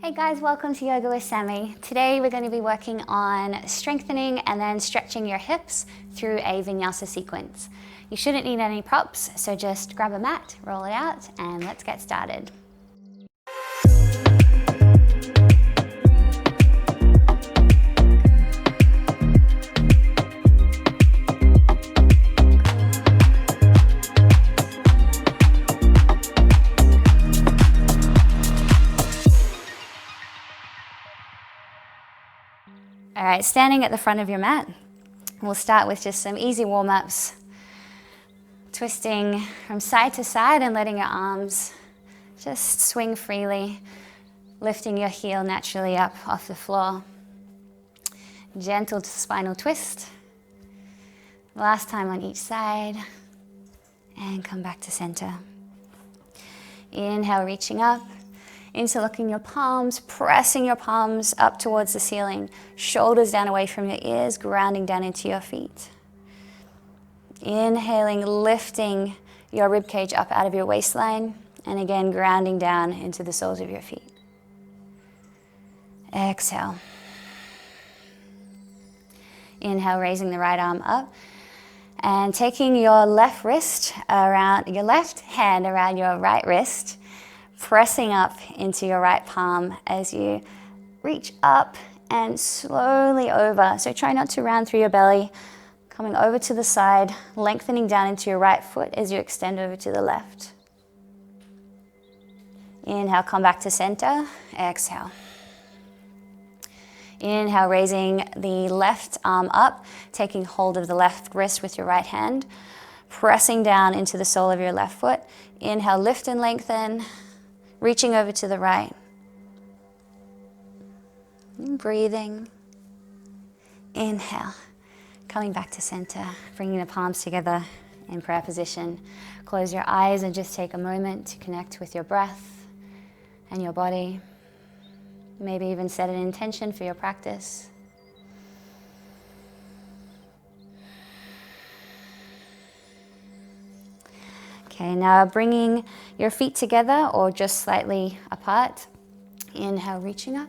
Hey guys, welcome to Yoga with Sami. Today we're going to be working on strengthening and then stretching your hips through a Vinyasa sequence. You shouldn't need any props, so just grab a mat, roll it out, and let's get started. All right, standing at the front of your mat, we'll start with just some easy warm-ups. Twisting from side to side and letting your arms just swing freely, lifting your heel naturally up off the floor. Gentle spinal twist. Last time on each side, and come back to center. Inhale, reaching up. Interlocking your palms, pressing your palms up towards the ceiling, shoulders down away from your ears, grounding down into your feet. Inhaling, lifting your ribcage up out of your waistline, and again, grounding down into the soles of your feet. Exhale. Inhale, raising the right arm up, and taking your left hand around your right wrist, pressing up into your right palm as you reach up and slowly over. So try not to round through your belly, coming over to the side, lengthening down into your right foot as you extend over to the left. Inhale, come back to center. Exhale. Inhale, raising the left arm up, taking hold of the left wrist with your right hand, pressing down into the sole of your left foot. Inhale, lift and lengthen. Reaching over to the right. Breathing. Inhale. Coming back to center. Bringing the palms together in prayer position. Close your eyes and just take a moment to connect with your breath and your body. Maybe even set an intention for your practice. Okay, now bringing your feet together or just slightly apart. Inhale, reaching up.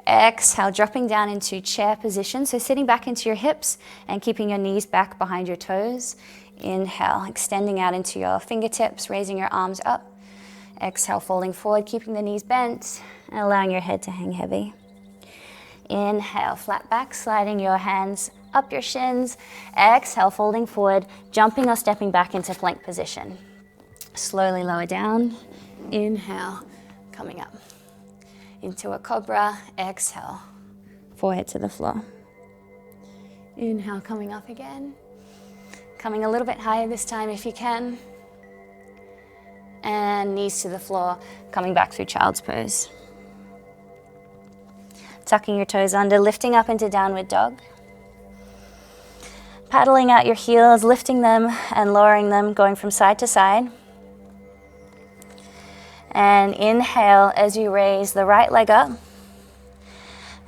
Exhale, dropping down into chair position. So sitting back into your hips and keeping your knees back behind your toes. Inhale, extending out into your fingertips, raising your arms up. Exhale, folding forward, keeping the knees bent and allowing your head to hang heavy. Inhale, flat back, sliding your hands up your shins. Exhale, folding forward, jumping or stepping back into plank position. Slowly lower down. Inhale, coming up into a cobra. Exhale, forehead to the floor. Inhale, coming up again. Coming a little bit higher this time if you can. And knees to the floor, coming back through child's pose. Tucking your toes under, lifting up into downward dog. Paddling out your heels, lifting them and lowering them, going from side to side. And inhale as you raise the right leg up.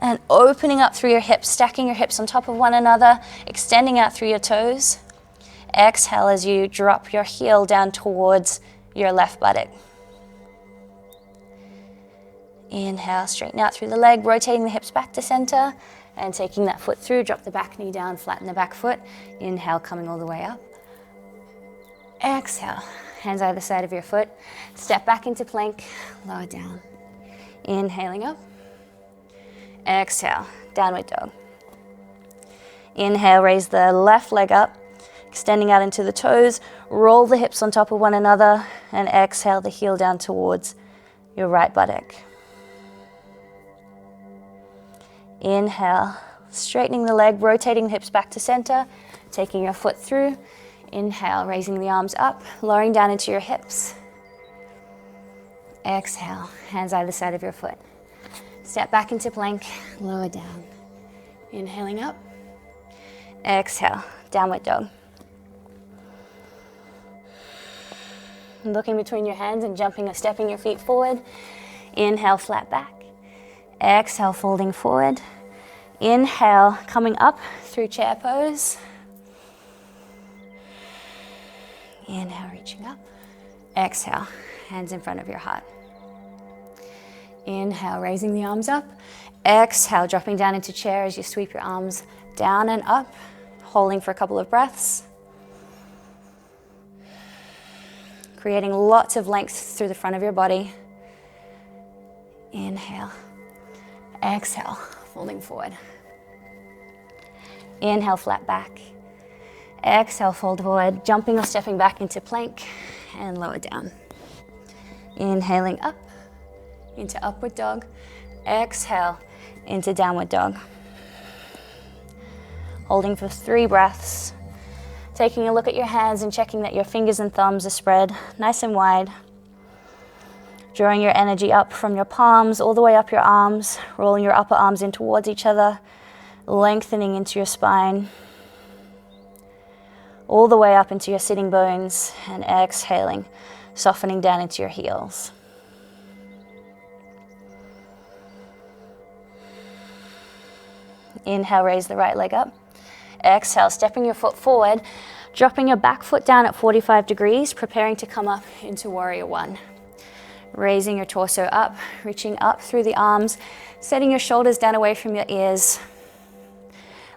And opening up through your hips, stacking your hips on top of one another, extending out through your toes. Exhale as you drop your heel down towards your left buttock. Inhale, straighten out through the leg, rotating the hips back to center and taking that foot through. Drop the back knee down, flatten the back foot. Inhale, coming all the way up. Exhale, hands either side of your foot. Step back into plank, lower down. Inhaling up. Exhale, downward dog. Inhale, raise the left leg up, extending out into the toes. Roll the hips on top of one another and exhale the heel down towards your right buttock. Inhale, straightening the leg, rotating the hips back to center, taking your foot through. Inhale, raising the arms up, lowering down into your hips. Exhale, hands either side of your foot. Step back into plank, lower down. Inhaling up. Exhale, downward dog. Looking between your hands and jumping or stepping your feet forward. Inhale, flat back. Exhale, folding forward. Inhale, coming up through chair pose. Inhale, reaching up. Exhale, hands in front of your heart. Inhale, raising the arms up. Exhale, dropping down into chair as you sweep your arms down and up, holding for a couple of breaths. Creating lots of length through the front of your body. Inhale. Exhale, folding forward. Inhale, flat back. Exhale, fold forward, jumping or stepping back into plank and lower down. Inhaling up into upward dog. Exhale into downward dog. Holding for 3 breaths. Taking a look at your hands and checking that your fingers and thumbs are spread nice and wide. Drawing your energy up from your palms all the way up your arms, rolling your upper arms in towards each other, lengthening into your spine, all the way up into your sitting bones, and exhaling, softening down into your heels. Inhale, raise the right leg up. Exhale, stepping your foot forward, dropping your back foot down at 45 degrees, preparing to come up into warrior one. Raising your torso up, reaching up through the arms, setting your shoulders down away from your ears,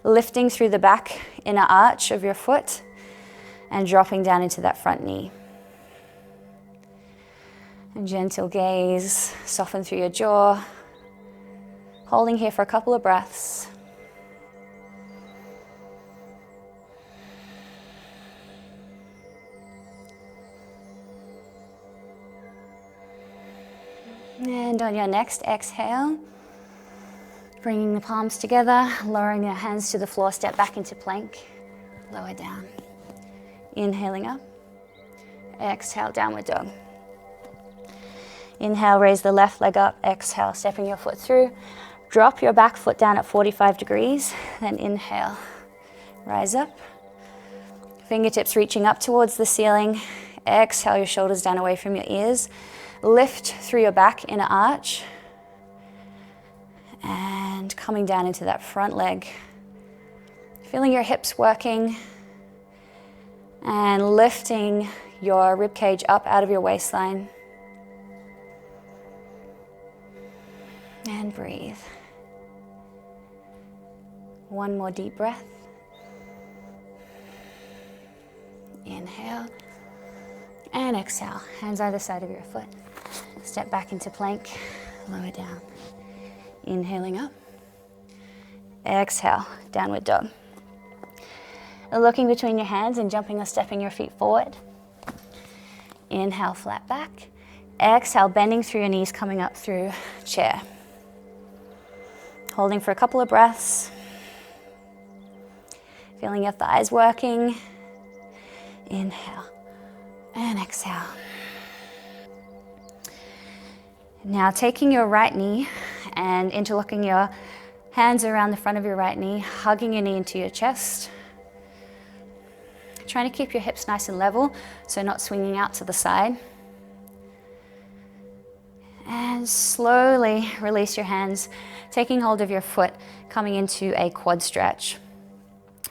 lifting through the back inner arch of your foot, and dropping down into that front knee. And gentle gaze, soften through your jaw, holding here for a couple of breaths. And on your next exhale, bringing the palms together, lowering your hands to the floor, step back into plank, lower down. Inhaling up, exhale, downward dog. Inhale, raise the left leg up, exhale, stepping your foot through. Drop your back foot down at 45 degrees, then inhale, rise up. Fingertips reaching up towards the ceiling. Exhale, your shoulders down away from your ears. Lift through your back inner arch and coming down into that front leg. Feeling your hips working and lifting your rib cage up out of your waistline. And breathe. One more deep breath. Inhale and exhale. Hands either side of your foot. Step back into plank, lower down. Inhaling up. Exhale, downward dog. Looking between your hands and jumping or stepping your feet forward. Inhale, flat back. Exhale, bending through your knees, coming up through chair. Holding for a couple of breaths. Feeling your thighs working. Inhale and exhale. Now taking your right knee and interlocking your hands around the front of your right knee, hugging your knee into your chest. Trying to keep your hips nice and level, so not swinging out to the side. And slowly release your hands, taking hold of your foot, coming into a quad stretch.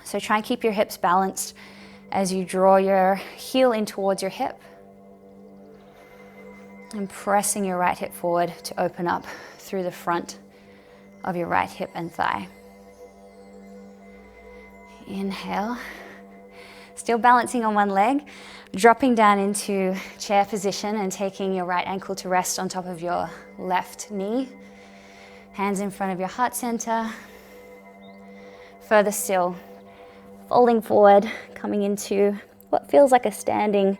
So try and keep your hips balanced as you draw your heel in towards your hip. And pressing your right hip forward to open up through the front of your right hip and thigh. Inhale. Still balancing on one leg, dropping down into chair position and taking your right ankle to rest on top of your left knee. Hands in front of your heart center. Further still, folding forward, coming into what feels like a standing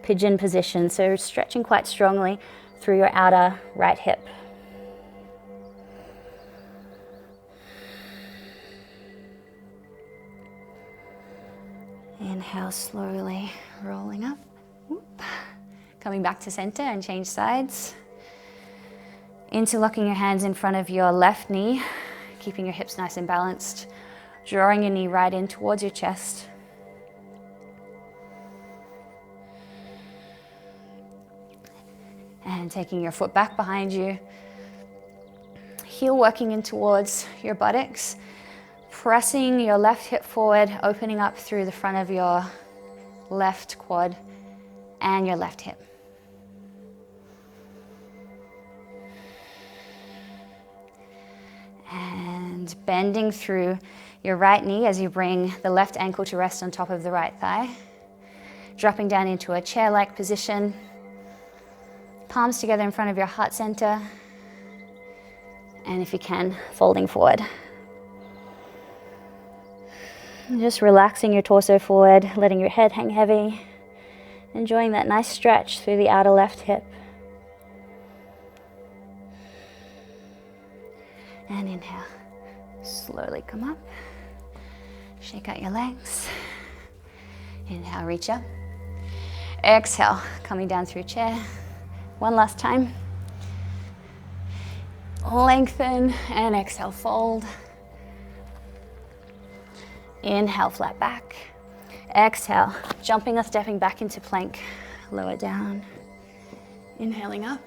pigeon position. So stretching quite strongly through your outer right hip. Inhale, slowly rolling up. Whoop. Coming back to center and change sides. Interlocking your hands in front of your left knee, keeping your hips nice and balanced. Drawing your knee right in towards your chest. And taking your foot back behind you. Heel working in towards your buttocks. Pressing your left hip forward, opening up through the front of your left quad and your left hip. And bending through your right knee as you bring the left ankle to rest on top of the right thigh. Dropping down into a chair-like position. Palms together in front of your heart center. And if you can, folding forward. Just relaxing your torso forward, letting your head hang heavy. Enjoying that nice stretch through the outer left hip. And inhale. Slowly come up. Shake out your legs. Inhale, reach up. Exhale, coming down through chair. One last time. Lengthen and exhale, fold. Inhale, flat back. Exhale, jumping or stepping back into plank. Lower down. Inhaling up.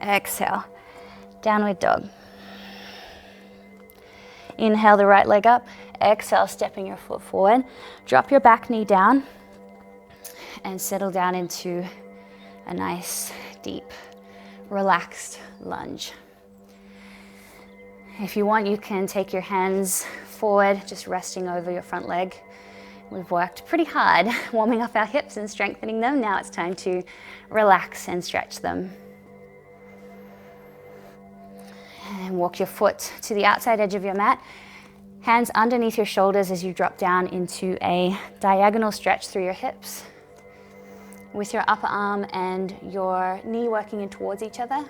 Exhale, downward dog. Inhale the right leg up. Exhale, stepping your foot forward. Drop your back knee down and settle down into a nice, deep, relaxed lunge. If you want, you can take your hands forward, just resting over your front leg. We've worked pretty hard warming up our hips and strengthening them. Now it's time to relax and stretch them. And walk your foot to the outside edge of your mat. Hands underneath your shoulders as you drop down into a diagonal stretch through your hips, with your upper arm and your knee working in towards each other.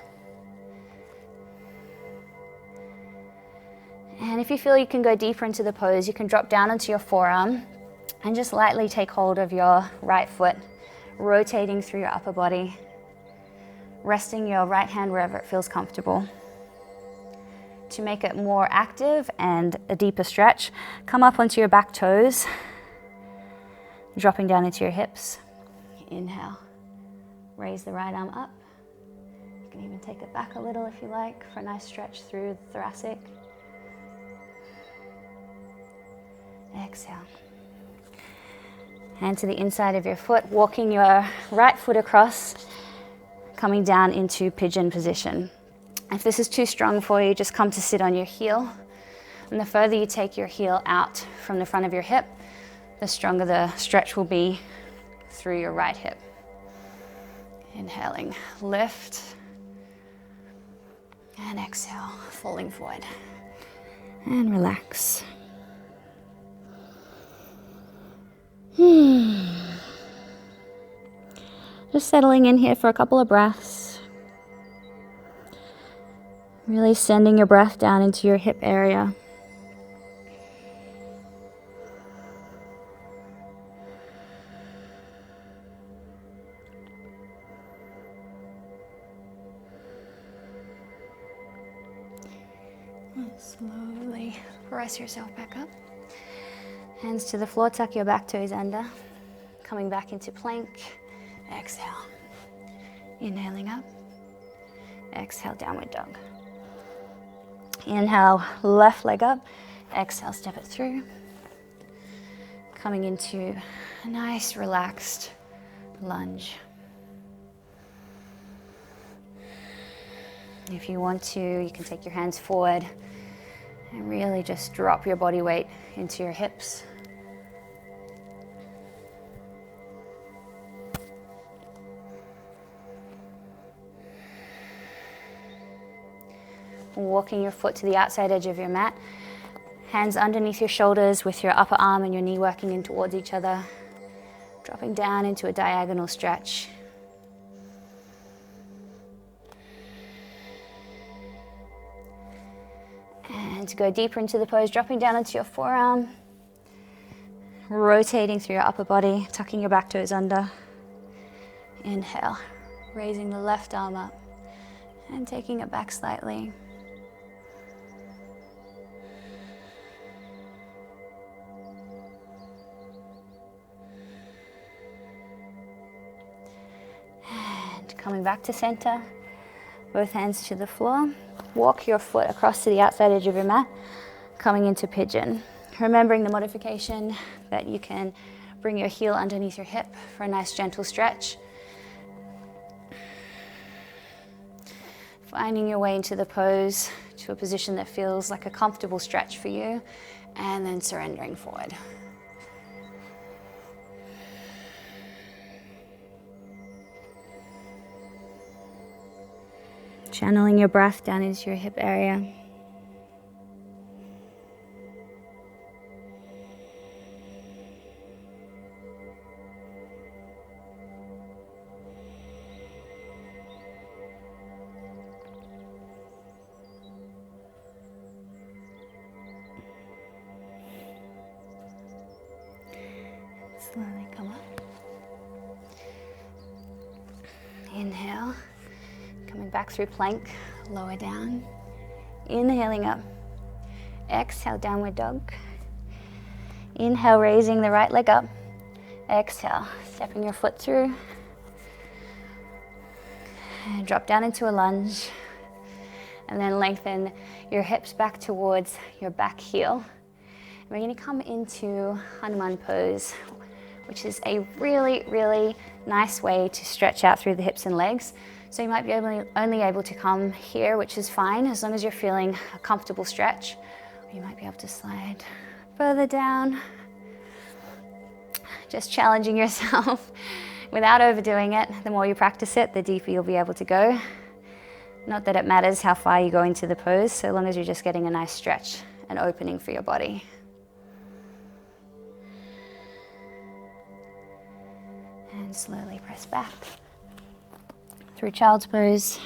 And if you feel you can go deeper into the pose, you can drop down onto your forearm and just lightly take hold of your right foot, rotating through your upper body, resting your right hand wherever it feels comfortable. To make it more active and a deeper stretch, come up onto your back toes, dropping down into your hips. Inhale, raise the right arm up. You can even take it back a little if you like for a nice stretch through the thoracic. Exhale. Hand to the inside of your foot, walking your right foot across, coming down into pigeon position. If this is too strong for you, just come to sit on your heel. And the further you take your heel out from the front of your hip, the stronger the stretch will be through your right hip. Inhaling, lift. And exhale, falling forward. And relax. Just settling in here for a couple of breaths. Really sending your breath down into your hip area. And slowly press yourself back up. Hands to the floor, tuck your back toes under. Coming back into plank. Exhale. Inhaling up. Exhale, downward dog. Inhale, left leg up. Exhale, step it through. Coming into a nice, relaxed lunge. If you want to, you can take your hands forward and really just drop your body weight into your hips. Walking your foot to the outside edge of your mat. Hands underneath your shoulders with your upper arm and your knee working in towards each other. Dropping down into a diagonal stretch. And to go deeper into the pose, dropping down onto your forearm. Rotating through your upper body, tucking your back toes under. Inhale, raising the left arm up and taking it back slightly. Coming back to center, both hands to the floor. Walk your foot across to the outside edge of your mat, coming into pigeon. Remembering the modification that you can bring your heel underneath your hip for a nice gentle stretch. Finding your way into the pose to a position that feels like a comfortable stretch for you, and then surrendering forward. Channeling your breath down into your hip area. Slowly come up. Inhale. Coming back through plank, lower down. Inhaling up. Exhale, downward dog. Inhale, raising the right leg up. Exhale, stepping your foot through. And drop down into a lunge. And then lengthen your hips back towards your back heel. And we're going to come into Hanuman pose, which is a really, really nice way to stretch out through the hips and legs. So you might be only able to come here, which is fine, as long as you're feeling a comfortable stretch. Or you might be able to slide further down. Just challenging yourself without overdoing it. The more you practice it, the deeper you'll be able to go. Not that it matters how far you go into the pose, so long as you're just getting a nice stretch and opening for your body. And slowly press back. Through child's pose,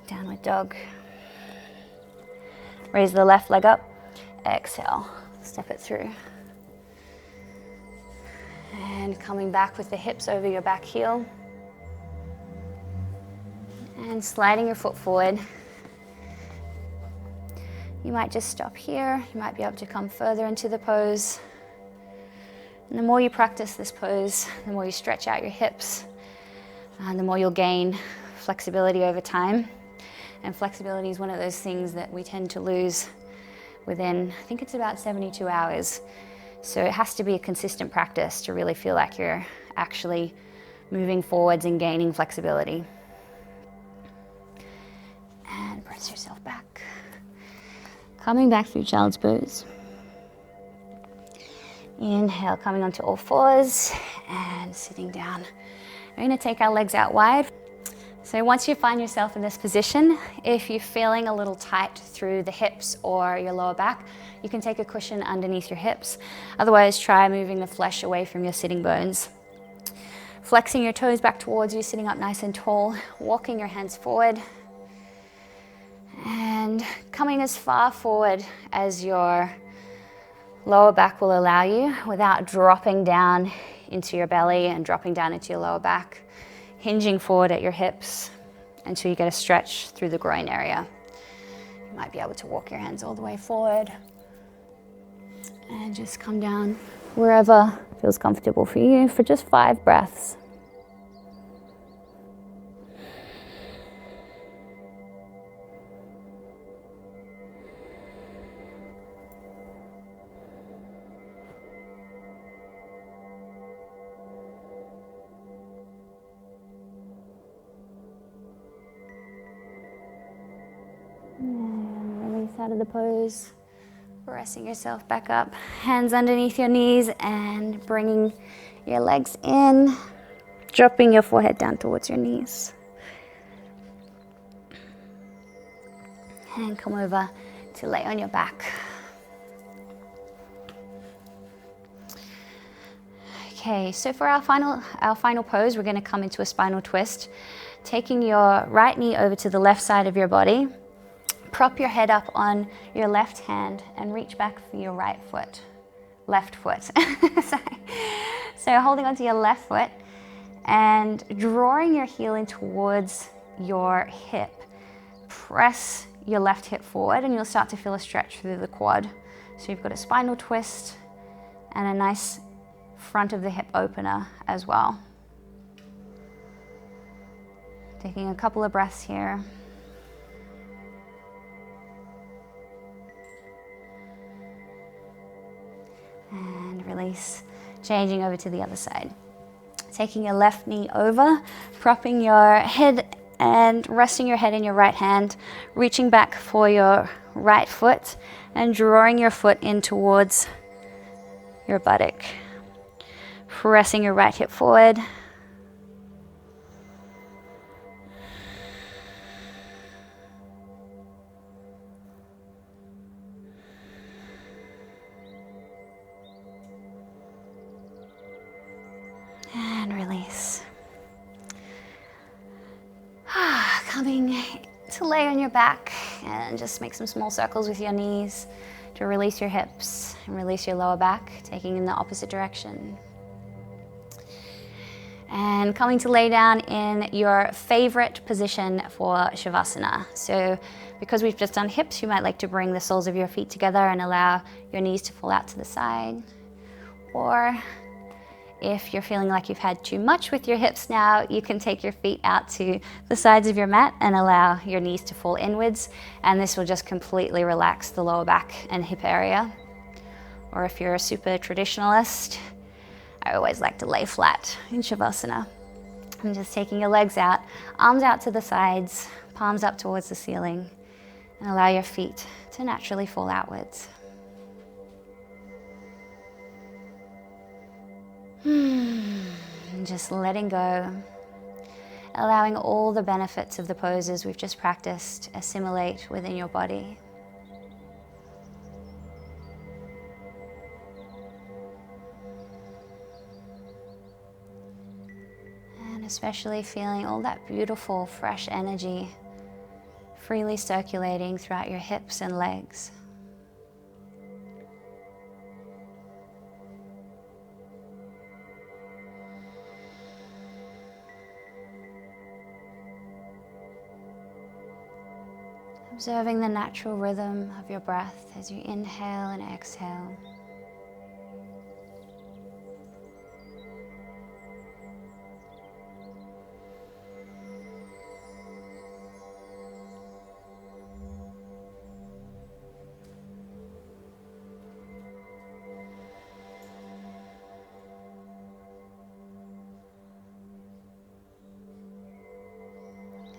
downward dog. Raise the left leg up, exhale, step it through. And coming back with the hips over your back heel. And sliding your foot forward. You might just stop here, you might be able to come further into the pose. And the more you practice this pose, the more you stretch out your hips, and the more you'll gain flexibility over time. And flexibility is one of those things that we tend to lose within, I think it's about 72 hours. So it has to be a consistent practice to really feel like you're actually moving forwards and gaining flexibility. And press yourself back. Coming back through child's pose. Inhale, coming onto all fours and sitting down. We're going to take our legs out wide. So once you find yourself in this position, if you're feeling a little tight through the hips or your lower back, you can take a cushion underneath your hips. Otherwise, try moving the flesh away from your sitting bones. Flexing your toes back towards you, sitting up nice and tall, walking your hands forward, and coming as far forward as your lower back will allow you without dropping down into your belly and dropping down into your lower back, hinging forward at your hips until you get a stretch through the groin area. You might be able to walk your hands all the way forward and just come down wherever feels comfortable for you for just 5 breaths. And release out of the pose, pressing yourself back up, hands underneath your knees and bringing your legs in, dropping your forehead down towards your knees. And come over to lay on your back. Okay, so for our final pose, we're going to come into a spinal twist, taking your right knee over to the left side of your body. Prop your head up on your left hand and reach back for your right foot, left foot. So holding onto your left foot and drawing your heel in towards your hip. Press your left hip forward and you'll start to feel a stretch through the quad. So you've got a spinal twist and a nice front of the hip opener as well. Taking a couple of breaths here. And release, changing over to the other side. Taking your left knee over, propping your head and resting your head in your right hand, reaching back for your right foot and drawing your foot in towards your buttock. Pressing your right hip forward. And release. Coming to lay on your back and just make some small circles with your knees to release your hips and release your lower back, taking in the opposite direction. And coming to lay down in your favorite position for Shavasana. So because we've just done hips, you might like to bring the soles of your feet together and allow your knees to fall out to the side. Or if you're feeling like you've had too much with your hips now, you can take your feet out to the sides of your mat and allow your knees to fall inwards. And this will just completely relax the lower back and hip area. Or if you're a super traditionalist, I always like to lay flat in Shavasana. And just taking your legs out, arms out to the sides, palms up towards the ceiling, and allow your feet to naturally fall outwards. And just letting go, allowing all the benefits of the poses we've just practiced assimilate within your body. And especially feeling all that beautiful, fresh energy freely circulating throughout your hips and legs. Observing the natural rhythm of your breath as you inhale and exhale.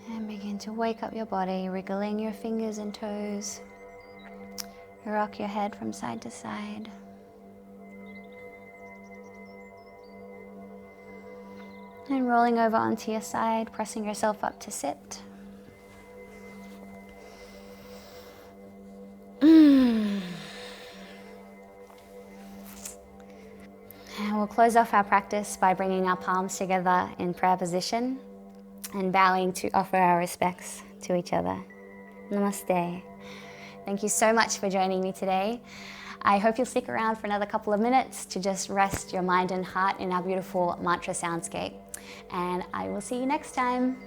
And begin to wake up your body, wriggling your fingers and toes. Rock your head from side to side. And rolling over onto your side, pressing yourself up to sit. And we'll close off our practice by bringing our palms together in prayer position and bowing to offer our respects to each other. Namaste. Thank you so much for joining me today. I hope you'll stick around for another couple of minutes to just rest your mind and heart in our beautiful mantra soundscape. And I will see you next time.